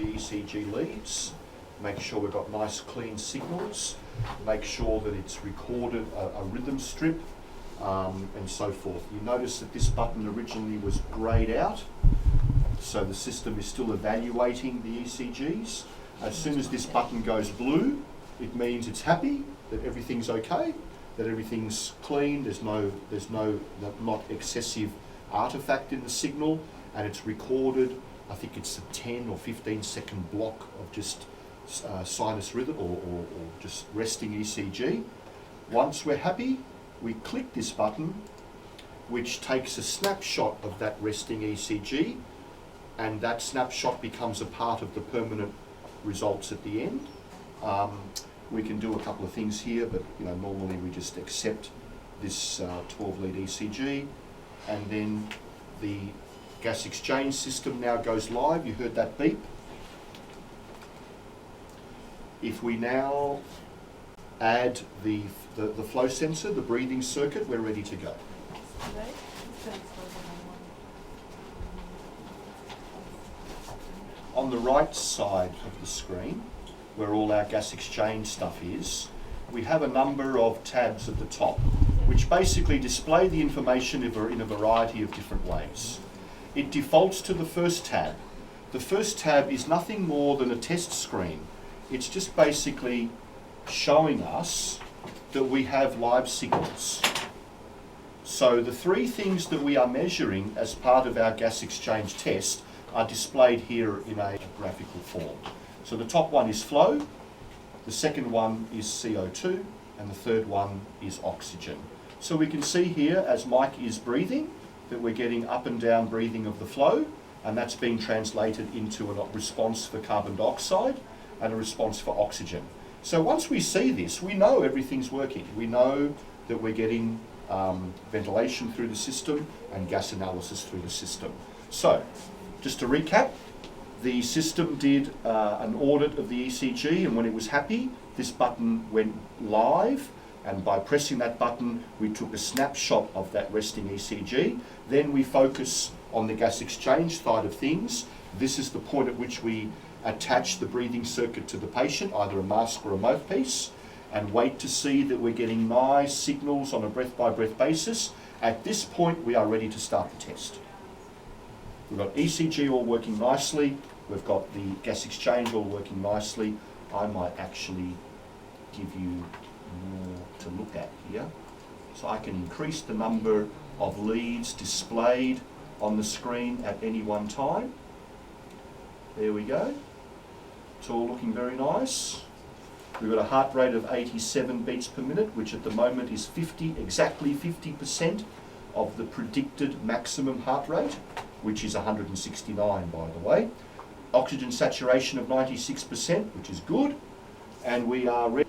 the ECG leads, make sure we've got nice clean signals, make sure that it's recorded a rhythm strip, and so forth. You notice that this button originally was greyed out, so the system is still evaluating the ECGs. As soon as this button goes blue, it means it's happy, that everything's okay, that everything's clean, there's not excessive artifact in the signal, and it's recorded. I think it's a 10 or 15 second block of just sinus rhythm or just resting ECG. Once we're happy, we click this button, which takes a snapshot of that resting ECG, and that snapshot becomes a part of the permanent results at the end. We can do a couple of things here, but normally we just accept this 12 lead ECG, and then the gas exchange system now goes live. You heard that beep. If we now add the flow sensor, the breathing circuit, we're ready to go. On the right side of the screen, where all our gas exchange stuff is, we have a number of tabs at the top, which basically display the information in a variety of different ways. It defaults to the first tab. The first tab is nothing more than a test screen. It's just basically showing us that we have live signals. So the three things that we are measuring as part of our gas exchange test are displayed here in a graphical form. So the top one is flow, the second one is CO2, and the third one is oxygen. So we can see here, as Mike is breathing, that we're getting up and down breathing of the flow, and that's being translated into a response for carbon dioxide and a response for oxygen. So once we see this, we know everything's working. We know that we're getting ventilation through the system and gas analysis through the system. So, just to recap, the system did an audit of the ECG, and when it was happy, this button went live, and by pressing that button, we took a snapshot of that resting ECG. Then we focus on the gas exchange side of things. This is the point at which we attach the breathing circuit to the patient, either a mask or a mouthpiece, and wait to see that we're getting nice signals on a breath-by-breath basis. At this point, we are ready to start the test. We've got ECG all working nicely. We've got the gas exchange all working nicely. I might actually give you more to look at here. So I can increase the number of leads displayed on the screen at any one time. There we go. It's all looking very nice. We've got a heart rate of 87 beats per minute, which at the moment is exactly 50% of the predicted maximum heart rate, which is 169, by the way. Oxygen saturation of 96%, which is good. And we are ready